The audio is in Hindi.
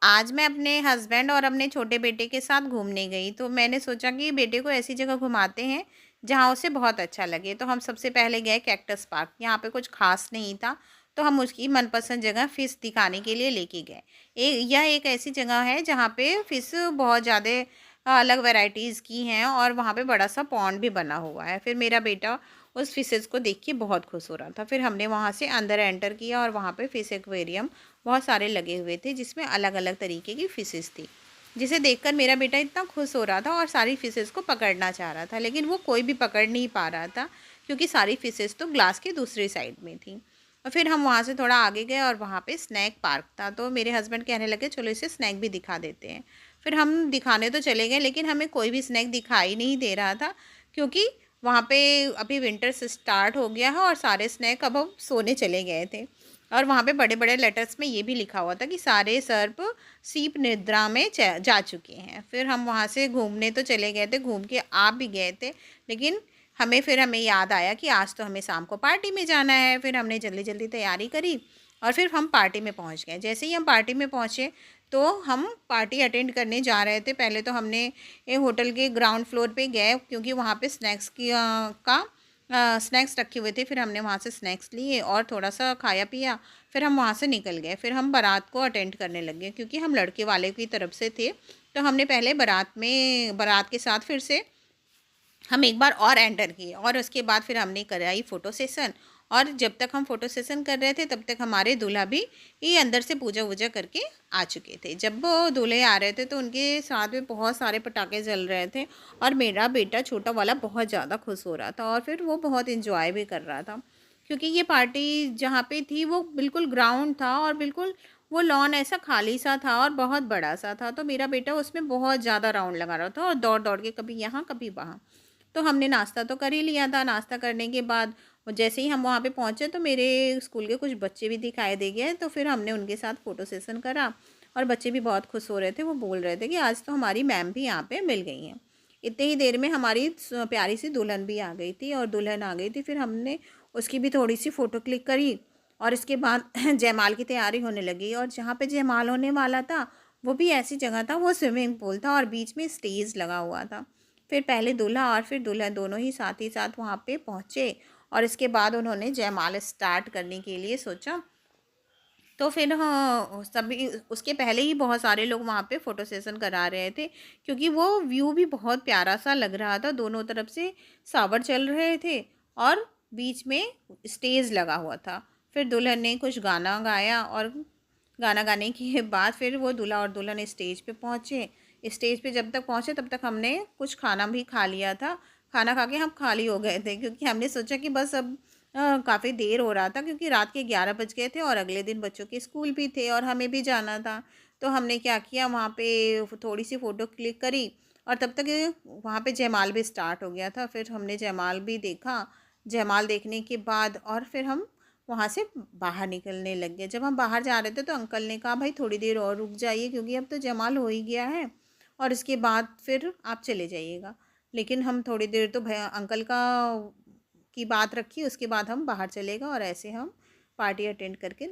आज मैं अपने हस्बैंड और अपने छोटे बेटे के साथ घूमने गई, तो मैंने सोचा कि बेटे को ऐसी जगह घुमाते हैं जहाँ उसे बहुत अच्छा लगे। तो हम सबसे पहले गए कैक्टस पार्क। यहाँ पे कुछ खास नहीं था, तो हम उसकी मनपसंद जगह फ़िश दिखाने के लिए लेके गए। यह एक ऐसी जगह है जहाँ पे फ़िश बहुत ज़्यादा अलग वैरायटीज़ की हैं और वहाँ पे बड़ा सा पॉन्ड भी बना हुआ है। फिर मेरा बेटा उस फ़िशेज़ को देख के बहुत खुश हो रहा था। फिर हमने वहाँ से अंदर एंटर किया और वहाँ पे फ़िश एक्वेरियम बहुत सारे लगे हुए थे, जिसमें अलग अलग तरीके की फ़िशेज़ थी, जिसे देखकर मेरा बेटा इतना खुश हो रहा था और सारी फ़िशेज़ को पकड़ना चाह रहा था, लेकिन वो कोई भी पकड़ नहीं पा रहा था क्योंकि सारी फ़िशेज़ तो ग्लास के दूसरी साइड में थी। और फिर हम वहाँ से थोड़ा आगे गए और वहाँ पे स्नैक पार्क था, तो मेरे हस्बैंड कहने लगे चलो इसे स्नैक भी दिखा देते हैं। फिर हम दिखाने तो चले गए, लेकिन हमें कोई भी स्नैक दिखाई नहीं दे रहा था क्योंकि वहाँ पे अभी विंटर्स स्टार्ट हो गया है और सारे स्नैक अब सोने चले गए थे। और वहाँ पे बड़े-बड़े लेटर्स में ये भी लिखा हुआ था कि सारे सर्प सीप निद्रा में जा चुके हैं। फिर हम वहाँ से घूमने तो चले गए थे, घूम के आ भी गए थे, लेकिन हमें याद आया कि आज तो हमें शाम को पार्टी में जाना है। फिर हमने जल्दी-जल्दी तैयारी करी और फिर हम पार्टी में पहुँच गए। जैसे ही हम पार्टी में पहुँचे, तो हम पार्टी अटेंड करने जा रहे थे। पहले तो हमने होटल के ग्राउंड फ्लोर पे गए क्योंकि वहाँ पे स्नैक्स रखे हुए थे। फिर हमने वहाँ से स्नैक्स लिए और थोड़ा-सा खाया-पिया, फिर हम वहाँ से निकल गए। फिर हम बारात को अटेंड करने लग गए क्योंकि हम लड़के वाले की तरफ से थे, तो हमने पहले बारात के साथ फिर से हम एक बार और एंटर किए और उसके बाद फिर हमने कराई फ़ोटो सेशन। और जब तक हम फ़ोटो सेशन कर रहे थे, तब तक हमारे दूल्हा भी ये अंदर से पूजा-वूजा करके आ चुके थे। जब वो दूल्हे आ रहे थे, तो उनके साथ में बहुत सारे पटाखे जल रहे थे और मेरा बेटा छोटा वाला बहुत ज़्यादा खुश हो रहा था और फिर वो बहुत एंजॉय भी कर रहा था क्योंकि ये पार्टी जहाँ पे थी वो बिल्कुल ग्राउंड था और बिल्कुल वो लॉन ऐसा खाली सा था और बहुत बड़ा सा था। तो मेरा बेटा उसमें बहुत ज़्यादा राउंड लगा रहा था और दौड़-दौड़ के कभी यहाँ, कभी वहाँ। तो हमने नाश्ता तो कर ही लिया था। नाश्ता करने के बाद जैसे ही हम वहाँ पे पहुँचे, तो मेरे स्कूल के कुछ बच्चे भी दिखाई दे गए, तो फिर हमने उनके साथ फ़ोटो सेशन करा और बच्चे भी बहुत खुश हो रहे थे। वो बोल रहे थे कि आज तो हमारी मैम भी यहाँ पे मिल गई हैं। इतनी ही देर में हमारी प्यारी सी दुल्हन भी आ गई थी और दुल्हन आ गई थी। फिर हमने उसकी भी थोड़ी सी फ़ोटो क्लिक करी और इसके बाद जयमाल की तैयारी होने लगी। और जहाँ पे जयमाल होने वाला था, वो भी ऐसी जगह था, वो स्विमिंग पूल था और बीच में स्टेज लगा हुआ था। फिर पहले दूल्हा और फिर दुल्हन दोनों ही साथ वहाँ पे पहुँचे और इसके बाद उन्होंने जयमाला स्टार्ट करने के लिए सोचा। तो फिर हाँ, सभी उसके पहले ही बहुत सारे लोग वहाँ पे फ़ोटो सेशन करा रहे थे क्योंकि वो व्यू भी बहुत प्यारा सा लग रहा था। दोनों तरफ से शावर चल रहे थे और बीच में स्टेज लगा हुआ था। फिर दुल्हन ने कुछ गाना गाया और गाना गाने के बाद फिर वो दूल्हा और दुल्हन स्टेज पे पहुँचे। स्टेज पे जब तक पहुँचे, तब तक हमने कुछ खाना भी खा लिया था। खाना खा के हम खाली हो गए थे क्योंकि हमने सोचा कि बस अब काफ़ी देर हो रहा था क्योंकि रात के 11 बज गए थे और अगले दिन बच्चों के स्कूल भी थे और हमें भी जाना था। तो हमने क्या किया, वहाँ पे थोड़ी सी फ़ोटो क्लिक करी और तब तक वहाँ पे जयमाल भी स्टार्ट हो गया था। फिर हमने जयमाल भी देखा। जयमाल देखने के बाद और फिर हम वहाँ से बाहर निकलने लग गए। जब हम बाहर जा रहे थे, तो अंकल ने कहा भाई थोड़ी देर और रुक जाइए क्योंकि अब तो जयमाल हो ही गया है और इसके बाद फिर आप चले जाइएगा। लेकिन हम थोड़ी देर तो भैया अंकल का की बात रखी, उसके बाद हम बाहर चले गए और ऐसे हम पार्टी अटेंड करके